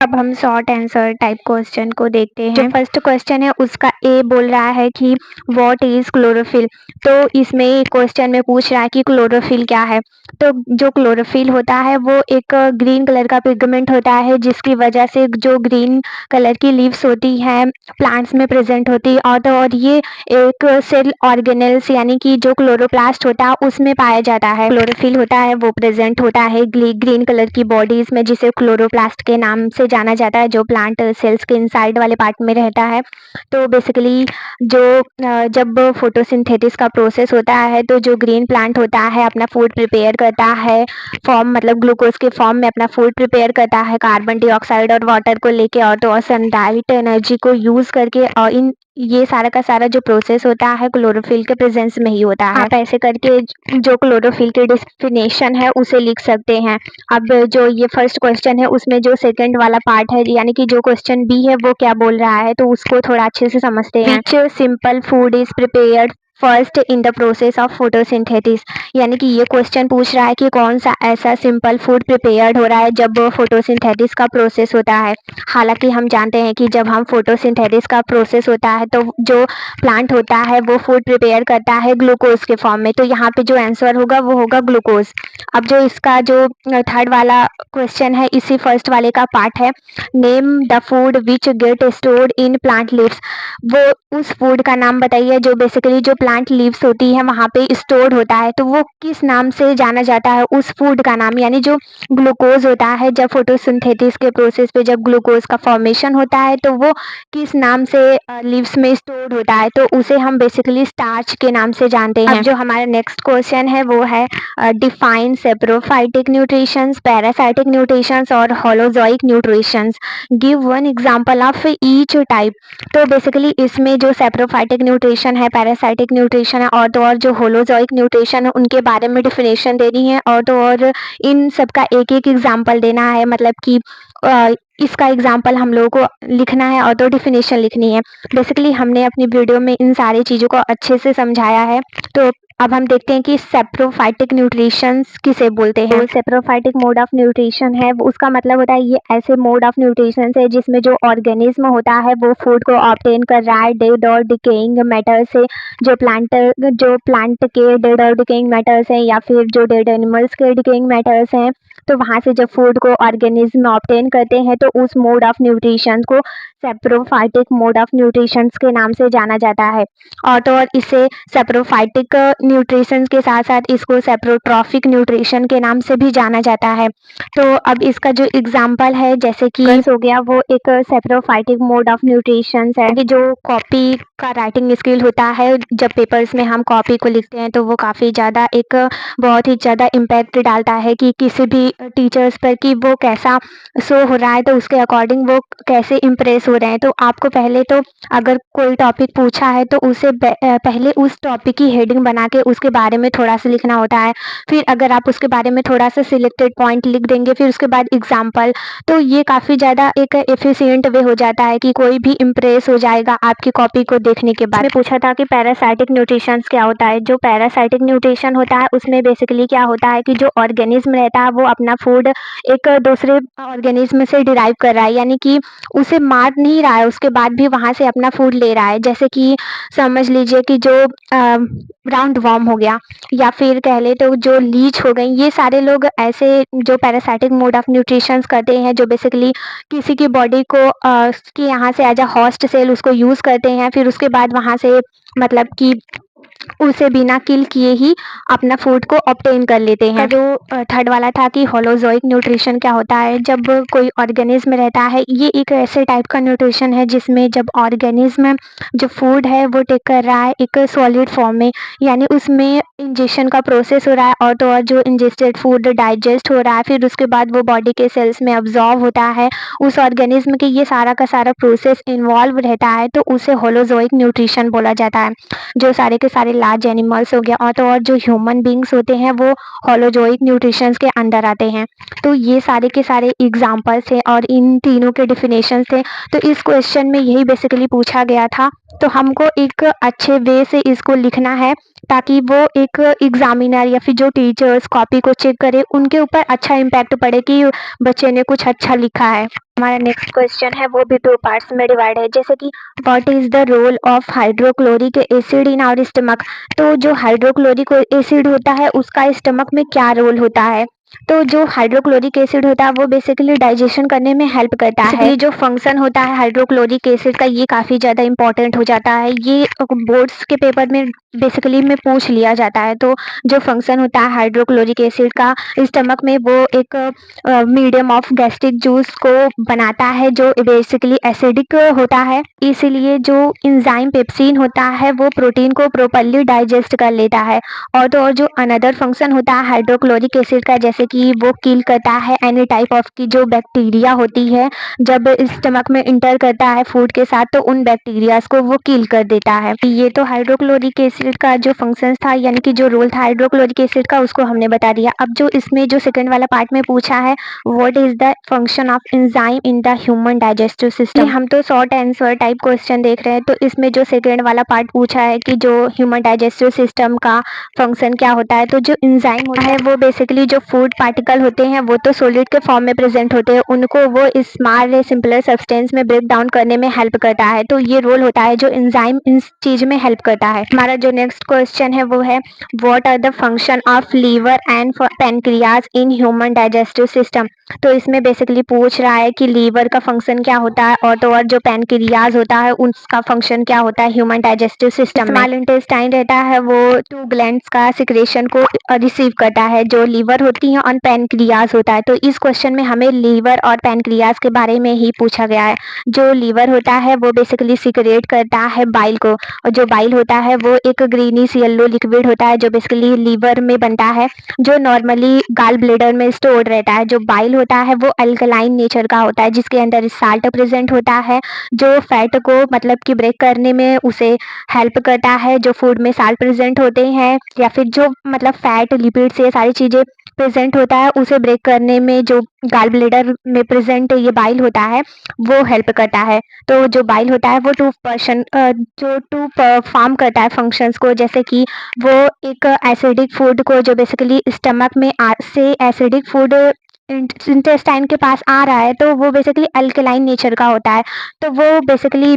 अब हम short answer type question को देखते हैं। जो फर्स्ट क्वेश्चन है उसका ए बोल रहा है कि व्हाट इज क्लोरोफिल। तो इसमें क्वेश्चन में पूछ रहा है कि क्लोरोफिल क्या है। तो जो क्लोरोफिल होता है वो एक ग्रीन कलर का पिगमेंट होता है जिसकी वजह से जो ग्रीन कलर की लीव्स होती हैं प्लांट्स में प्रेजेंट होती है और ये एक सेल ऑर्गेनेल्स यानी कि जो क्लोरोप्लास्ट होता है उसमें पाया जाता है। क्लोरोफिल होता है वो प्रेजेंट होता है ग्रीन कलर की बॉडीज में जिसे क्लोरोप्लास्ट के नाम से जाना जाता है जो प्लांट सेल्स के इनसाइड वाले पार्ट में रहता है। तो बेसिकली जो जब फोटोसिंथेसिस का प्रोसेस होता है तो जो ग्रीन प्लांट होता है अपना फूड प्रिपेयर करता है फॉर्म मतलब ग्लूकोज के फॉर्म में अपना फूड प्रिपेयर करता है कार्बन डाइऑक्साइड और वाटर को लेके और सनलाइट एनर्जी को यूज करके और इन ये सारा का सारा जो प्रोसेस होता है क्लोरोफिल के प्रेजेंस में ही होता है। आप ऐसे करके जो क्लोरोफिल की डेफिनेशन है उसे लिख सकते हैं। अब जो ये फर्स्ट क्वेश्चन है उसमें जो सेकंड वाला पार्ट है यानी कि जो क्वेश्चन बी है वो क्या बोल रहा है तो उसको थोड़ा अच्छे से समझते हैं। Which simple food is prepared first in the process of photosynthesis. यानी कि ये क्वेश्चन पूछ रहा है कि कौन सा ऐसा सिंपल फूड प्रिपेयर्ड हो रहा है जब फोटोसिंथेसिस का प्रोसेस होता है। हालांकि हम जानते हैं कि जब हम फोटोसिंथेसिस का प्रोसेस होता है तो जो प्लांट होता है वो फूड प्रिपेयर करता है ग्लूकोज के फॉर्म में। तो यहाँ पे जो आंसर होगा वो होगा ग्लूकोज। अब जो इसका जो थर्ड वाला क्वेश्चन है इसी फर्स्ट वाले का पार्ट है। Name the food which get stored in plant leaves. वो उस फूड का नाम बताइए जो बेसिकली जो प्लांट लीव्स होती है वहाँ पे स्टोर्ड होता है। तो वो किस नाम से जाना जाता है उस फूड का नाम यानी जो ग्लूकोज होता है जब फोटोसिंथेसिस के प्रोसेस पे जब ग्लूकोज का फॉर्मेशन होता है तो वो किस नाम से लीव्स में स्टोर्ड होता है तो उसे हम बेसिकली स्टार्च के नाम से जानते हैं। अब जो हमारा नेक्स्ट क्वेश्चन है वो है define saprophytic nutritions parasitic nutritions और holozoic nutritions. Give one example of each type. तो बेसिकली इसमें जो सेप्रोफाइटिक न्यूट्रिशन है पैरासाइटिक न्यूट्रिशन है और जो होलोजोइक न्यूट्रिशन है उनके बारे में डिफिनेशन देनी है और इन सब का एक एक एग्जांपल देना है मतलब कि इसका एग्जांपल हम लोगों को लिखना है और तो डिफिनेशन लिखनी है। बेसिकली हमने अपनी वीडियो में इन सारी चीज़ों को अच्छे से समझाया है। तो अब हम देखते हैं कि सेप्रोफाइटिक न्यूट्रिशंस किसे बोलते हैं। सेप्रोफाइटिक मोड ऑफ न्यूट्रिशन है उसका मतलब होता है ये ऐसे मोड ऑफ न्यूट्रिशन है जिसमें जो ऑर्गेनिज्म होता है वो फूड को ऑब्टेन कर रहा है डेड और डिकेइंग मैटर से। जो प्लांट के डेड और डिकेइंग मैटर्स हैं या फिर जो डेड एनिमल्स के डिकेइंग मैटर्स हैं तो वहाँ से जब फूड को ऑर्गेनिज्म ऑब्टेन करते हैं तो उस मोड ऑफ न्यूट्रिशन को सेप्रोफाइटिक मोड ऑफ न्यूट्रिशन के नाम से जाना जाता है। और इसे सेप्रोफाइटिक न्यूट्रिशन के साथ साथ इसको सेप्रोट्रॉफिक न्यूट्रिशन के नाम से भी जाना जाता है। तो अब इसका जो एग्जांपल है जैसे कि हो गया वो एक सेप्रोफाइटिक मोड ऑफ न्यूट्रिशन है कि जो कॉपी का राइटिंग स्किल होता है जब पेपर्स में हम कॉपी को लिखते हैं तो वो काफ़ी ज़्यादा एक बहुत ही ज़्यादा इम्पैक्ट डालता है कि किसी भी टीचर्स पर कि वो कैसा शो हो रहा है तो उसके अकॉर्डिंग वो कैसे इम्प्रेस हो रहे हैं। तो आपको पहले तो अगर कोई टॉपिक पूछा है तो उसे पहले उस टॉपिक की हेडिंग बना के उसके बारे में थोड़ा सा लिखना होता है। फिर अगर आप उसके बारे में थोड़ा सा सिलेक्टेड पॉइंट लिख देंगे फिर उसके बाद एग्जाम्पल तो ये काफ़ी ज़्यादा एक एफिशिएंट वे हो जाता है कि कोई भी इम्प्रेस हो जाएगा आपकी कॉपी को देखने के बाद। मैंने पूछा था कि पैरासाइटिक न्यूट्रिशंस क्या होता है। जो पैरासाइटिक न्यूट्रिशन होता है उसमें बेसिकली क्या होता है कि जो ऑर्गेनिज्म रहता है वो अपना फूड एक दूसरे ऑर्गेनिज्म से डिराइव कर रहा है यानी कि उसे मार नहीं रहा है उसके बाद भी वहाँ से अपना फूड ले रहा है। जैसे कि समझ लीजिए कि जो राउंड वॉर्म हो गया या फिर कह ले तो जो लीच हो गई ये सारे लोग ऐसे जो पैरासाइटिक मोड ऑफ न्यूट्रिशंस करते हैं जो बेसिकली किसी की बॉडी को कि यहाँ से एज अ होस्ट सेल उसको यूज़ करते हैं फिर उसके बाद वहाँ से मतलब कि उसे बिना किल किए ही अपना फूड को ऑब्टेन कर लेते हैं। जो थर्ड वाला था कि होलोजोइक न्यूट्रिशन क्या होता है। जब कोई ऑर्गेनिज्म रहता है ये एक ऐसे टाइप का न्यूट्रिशन है जिसमें जब ऑर्गेनिज्म जो फूड है वो टेक कर रहा है एक सॉलिड फॉर्म में यानी उसमें इंजेक्शन का प्रोसेस हो रहा है और तो और जो इंजेस्टेड फूड डाइजेस्ट हो रहा है फिर उसके बाद वो बॉडी के सेल्स में अब्जॉर्ब होता है। उस ऑर्गेनिज्म के ये सारा का सारा प्रोसेस इन्वॉल्व रहता है तो उसे होलोजोइक न्यूट्रिशन बोला जाता है। जो सारे के सारे लार्ज एनिमल्स हो गया और जो ह्यूमन बींग्स होते हैं वो होलोजोइक न्यूट्रिशंस के अंडर आते हैं। तो ये सारे के सारे एग्जांपल्स हैं और इन तीनों के डिफिनेशंस थे। तो इस क्वेश्चन में यही बेसिकली पूछा गया था तो हमको एक अच्छे वे से इसको लिखना है ताकि वो एक एग्जामिनर या फिर जो टीचर्स कॉपी को चेक करे उनके ऊपर अच्छा इम्पैक्ट पड़े कि बच्चे ने कुछ अच्छा लिखा है। हमारा नेक्स्ट क्वेश्चन है वो भी दो पार्ट्स में डिवाइड है, जैसे कि what is the role of hydrochloric acid in our stomach. तो जो हाइड्रोक्लोरिक एसिड होता है उसका स्टमक में क्या रोल होता है। तो जो हाइड्रोक्लोरिक एसिड होता है वो बेसिकली डाइजेशन करने में हेल्प करता है। बेसिकली जो फंक्शन होता है हाइड्रोक्लोरिक एसिड का ये काफ़ी ज़्यादा इंपॉर्टेंट हो जाता है, ये बोर्ड्स के पेपर में बेसिकली में पूछ लिया जाता है। तो जो फंक्शन होता है हाइड्रोक्लोरिक एसिड का स्टमक में, वो एक मीडियम ऑफ गैस्ट्रिक जूस को बनाता है जो बेसिकली एसिडिक होता है। इसीलिए जो इंजाइम पेप्सिन होता है वो प्रोटीन को प्रॉपर्ली डाइजेस्ट कर लेता है। और तो और जो अनदर फंक्शन होता है हाइड्रोक्लोरिक एसिड का, जैसे कि वो किल करता है एनी टाइप ऑफ की जो बैक्टीरिया होती है, जब स्टमक में इंटर करता है फूड के साथ तो उन बैक्टीरियाज को वो किल कर देता है। ये तो हाइड्रोक्लोरिक एसिड का जो फंक्शन था यानी कि जो रोल था हाइड्रोक्लोरिक एसिड का उसको हमने बता दिया। अब जो इसमें जो सेकंड वाला पार्ट में पूछा है what is the function of enzyme in the human digestive system. हम तो शॉर्ट आंसर टाइप क्वेश्चन देख रहे हैं, तो इसमें जो सेकंड वाला पार्ट पूछा है कि जो ह्यूमन डाइजेस्टिव सिस्टम का फंक्शन क्या होता है। तो जो एंजाइम होता है वो बेसिकली जो फूड पार्टिकल होते हैं वो तो सॉलिड के फॉर्म में प्रेजेंट होते हैं, उनको वो स्मॉल सिंपलर सब्सटेंस में ब्रेक डाउन करने में हेल्प करता है। तो ये रोल होता है जो एंजाइम इस चीज में हेल्प करता है। हमारा जो नेक्स्ट क्वेश्चन है वो है what are the function of liver and pancreas in human digestive system. तो इसमें बेसिकली पूछ रहा है कि लीवर का फंक्शन क्या होता है और तो और जो पैनक्रियाज होता है उसका फंक्शन क्या होता है ह्यूमन डाइजेस्टिव सिस्टम में। स्मॉल इंटेस्टाइन रहता है वो टू ग्लैंड्स का सिक्रेशन को रिसीव करता है, जो लीवर होती है और पैनक्रियाज होता है। तो इस क्वेश्चन में हमें लीवर और पैनक्रियाज के बारे में ही पूछा गया है। जो लीवर होता है वो बेसिकली सिक्रेट करता है बाइल को, और जो बाइल होता है वो एक ग्रीनिश येलो लिक्विड होता है जो बेसिकली लीवर में बनता है, जो नॉर्मली गाल ब्लेडर में स्टोर्ड रहता है। जो बाइल होता है वो अल्कलाइन नेचर का होता है जिसके अंदर साल्ट प्रेजेंट होता है, जो फैट को मतलब कि ब्रेक करने में उसे हेल्प करता है। जो फूड में साल्ट प्रेजेंट होते हैं या फिर जो मतलब फैट लिपिड्स ये सारी चीज़ें प्रेजेंट होता है उसे ब्रेक करने में जो गाल ब्लेडर में प्रेजेंट ये बाइल होता है वो हेल्प करता है। तो जो बाइल होता है वो टू परफॉर्म करता है फंक्शंस को, जैसे कि वो एक एसिडिक फूड को जो बेसिकली स्टमक में से एसिडिक फूड इंटेस्टाइन के पास आ रहा है तो वो बेसिकली अल्कलाइन नेचर का होता है, तो वो बेसिकली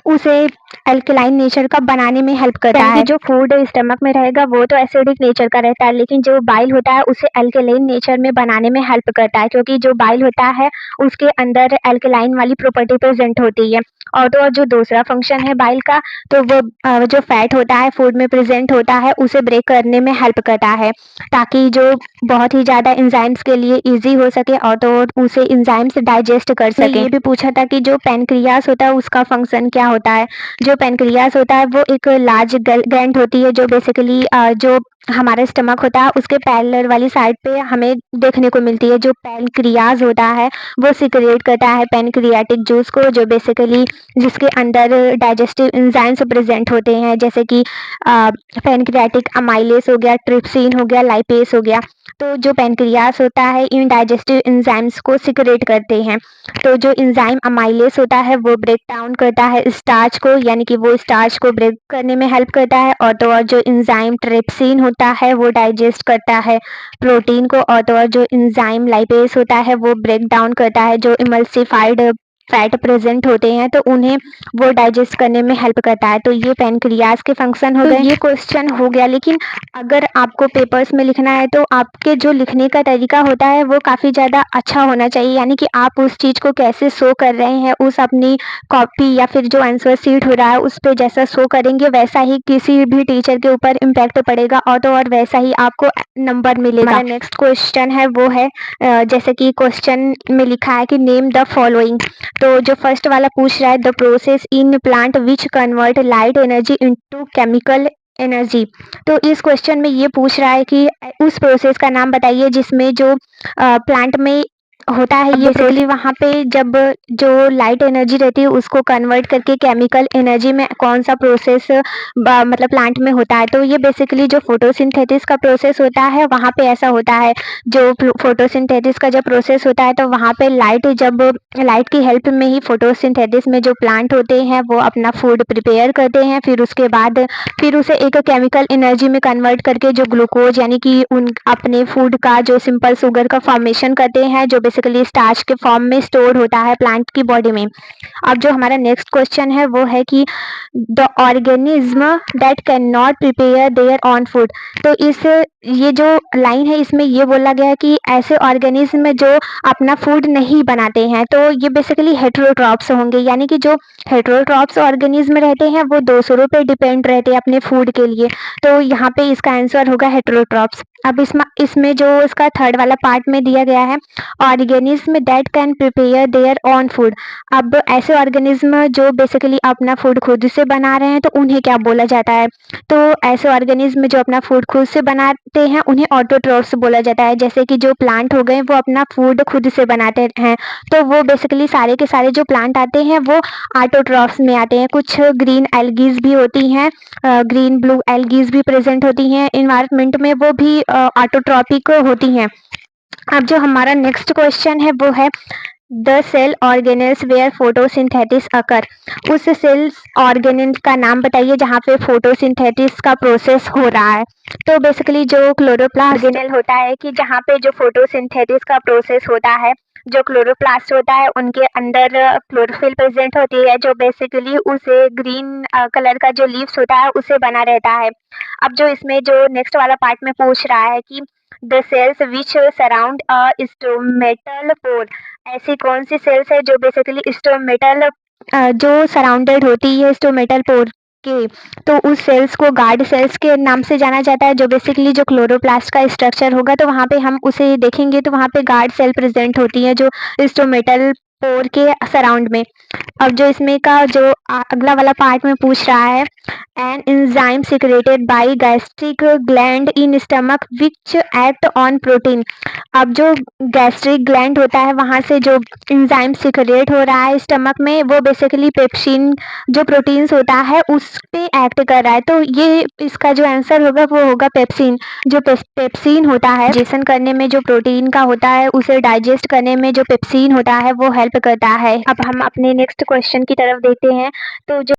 उसे अल्कलाइन नेचर का बनाने में हेल्प करता है। जो फूड स्टमक में रहेगा वो तो एसिडिक नेचर का रहता है, लेकिन जो बाइल होता है उसे अल्कलाइन नेचर में बनाने में हेल्प करता है, क्योंकि जो बाइल होता है उसके अंदर अल्कलाइन वाली प्रॉपर्टी प्रेजेंट होती है। और तो और जो दूसरा फंक्शन है बाइल का, तो वो जो फैट होता है फूड में प्रेजेंट होता है उसे ब्रेक करने में हेल्प करता है, ताकि जो बहुत ही ज़्यादा एंजाइम्स के लिए ईजी हो सके और तो और उसे एंजाइम्स डाइजेस्ट कर सके। ये भी पूछा था कि जो पैनक्रियास होता है उसका फंक्शन क्या होता है। जो पैनक्रियास होता है वो एक लार्ज ग्लैंड होती है जो बेसिकली जो हमारा स्टमक होता है उसके पैरेलल वाली साइड पे हमें देखने को मिलती है। जो पैनक्रियाज होता है वो सिक्रेट करता है पैनक्रियाटिक जूस को, जो बेसिकली जिसके अंदर डाइजेस्टिव एंजाइम्स प्रेजेंट होते हैं, जैसे कि पैनक्रियाटिक अमाइलेस हो गया, ट्रिप्सिन हो गया, लाइपेस हो गया। तो जो पैनक्रियास होता है इन डाइजेस्टिव एंजाइम्स को सिक्रेट करते हैं। तो जो एंजाइम अमाइलेस होता है वो ब्रेक डाउन करता है स्टार्च को, यानी कि वो स्टार्च को ब्रेक करने में हेल्प करता है। और तो और जो एंजाइम ट्रिप्सिन होता है वो डाइजेस्ट करता है प्रोटीन को। और तो और जो एंजाइम लाइपेस होता है वो ब्रेक डाउन करता है जो इमल्सिफाइड फैट प्रेजेंट होते हैं, तो उन्हें वो डाइजेस्ट करने में हेल्प करता है। तो ये पैनक्रियाज के फंक्शन हो गए। ये क्वेश्चन हो गया, लेकिन अगर आपको पेपर्स में लिखना है तो आपके जो लिखने का तरीका होता है वो काफ़ी ज़्यादा अच्छा होना चाहिए, यानी कि आप उस चीज़ को कैसे शो कर रहे हैं उस अपनी कॉपी या फिर जो आंसर शीट हो रहा है उस पे जैसा शो करेंगे वैसा ही किसी भी टीचर के ऊपर इम्पैक्ट पड़ेगा और तो और वैसा ही आपको नंबर मिलेगा। हमारा नेक्स्ट क्वेश्चन है वो है जैसे कि क्वेश्चन में लिखा है कि नेम द फॉलोइंग। तो जो फर्स्ट वाला पूछ रहा है the process in plant which convert light energy into chemical energy. तो इस क्वेश्चन में ये पूछ रहा है कि उस प्रोसेस का नाम बताइए जिसमें जो प्लांट में होता है ये बेसिकली वहाँ पे जब जो लाइट एनर्जी रहती है उसको कन्वर्ट करके केमिकल एनर्जी में कौन सा प्रोसेस मतलब प्लांट में होता है, तो ये बेसिकली जो फोटोसिंथेसिस का प्रोसेस होता है वहाँ पे ऐसा होता है। जो फोटोसिंथेसिस का जब प्रोसेस होता है तो वहाँ पे लाइट की हेल्प में ही फोटोसिंथेसिस में जो प्लांट होते हैं वो अपना फूड प्रिपेयर करते हैं, फिर उसके बाद फिर उसे एक केमिकल एनर्जी में कन्वर्ट करके जो ग्लूकोज यानी कि उन अपने फूड का जो सिंपल शुगर का फॉर्मेशन करते हैं, जो बेसिकली स्टार्च के फॉर्म में स्टोर होता है प्लांट की बॉडी में। अब जो हमारा नेक्स्ट क्वेश्चन है वो है कि the organism that can not prepare their on food. तो ये जो लाइन है इसमें ये बोला गया है कि ऐसे ऑर्गेनिज्म जो अपना फूड नहीं बनाते हैं, तो ये बेसिकली हेटेरोट्रॉप्स होंगे, यानी कि जो हेटेरोट्रॉप्स ऑर्गेनिज्म रहते हैं वो दूसरों पे डिपेंड रहते हैं अपने फूड के लिए। तो यहाँ पे इसका आंसर होगा हेटेरोट्रॉप्स। अब इसमें जो इसका थर्ड वाला पार्ट में दिया गया है, organism that can prepare their on food. अब ऐसे ऑर्गेनिज्म जो बेसिकली अपना फूड खुद से बना रहे हैं तो उन्हें क्या बोला जाता है? तो ऐसे ऑर्गेनिज्म जो अपना फूड खुद से बनाते हैं उन्हें ऑटोट्रॉफ्स बोला जाता है। जैसे कि जो प्लांट हो गए वो अपना फूड खुद से बनाते हैं, तो वो बेसिकली सारे के सारे जो प्लांट आते हैं वो ऑटोट्रॉफ्स में आते हैं। कुछ ग्रीन एल्गीज भी होती हैं, ग्रीन ब्लू एल्गीज भी प्रेजेंट होती हैं इन्वायरमेंट में, वो भी ऑटोट्रॉपिक होती हैं। अब जो हमारा नेक्स्ट क्वेश्चन है वो है the cell organelles where photosynthesis occur. उस सेल्स ऑर्गेनेल का नाम बताइए जहाँ पे फोटोसिंथेसिस का प्रोसेस हो रहा है। तो बेसिकली जो क्लोरोप्लास्ट ऑर्गेनेल होता है कि जहाँ पे जो फोटोसिंथेसिस का प्रोसेस होता है, जो क्लोरोप्लास्ट होता है उनके अंदर क्लोरोफिल प्रेजेंट होती है, जो बेसिकली उसे ग्रीन कलर का जो लीव्स होता है उसे बना रहता है। अब जो इसमें जो नेक्स्ट वाला पार्ट में पूछ रहा है कि the cells which surround a stomatal pore. ऐसी कौन सी सेल्स है जो बेसिकली स्टोमेटल जो सराउंडेड होती है स्टोमेटल पोर के, तो उस सेल्स को गार्ड सेल्स के नाम से जाना जाता है। जो बेसिकली जो क्लोरोप्लास्ट का स्ट्रक्चर होगा तो वहाँ पे हम उसे देखेंगे तो वहाँ पे गार्ड सेल प्रेजेंट होती है जो स्टोमेटल पोर के सराउंड में। अब जो इसमें का जो अगला वाला पार्ट में पूछ रहा है, an enzyme secreted by gastric gland in stomach which act on protein. अब जो गैस्ट्रिक ग्लैंड होता है वहाँ से जो एंजाइम सिक्रेट हो रहा है स्टमक में, वो बेसिकली पेप्सिन जो प्रोटीन्स होता है उस पे एक्ट कर रहा है। तो ये इसका जो आंसर होगा वो होगा पेप्सिन। जो पेप्सिन होता है डाइजेशन करने में, जो प्रोटीन का होता है उसे डाइजेस्ट करने में जो पेप्सिन होता है वो हेल्प करता है। अब हम अपने नेक्स्ट क्वेश्चन की तरफ देखते हैं। तो जो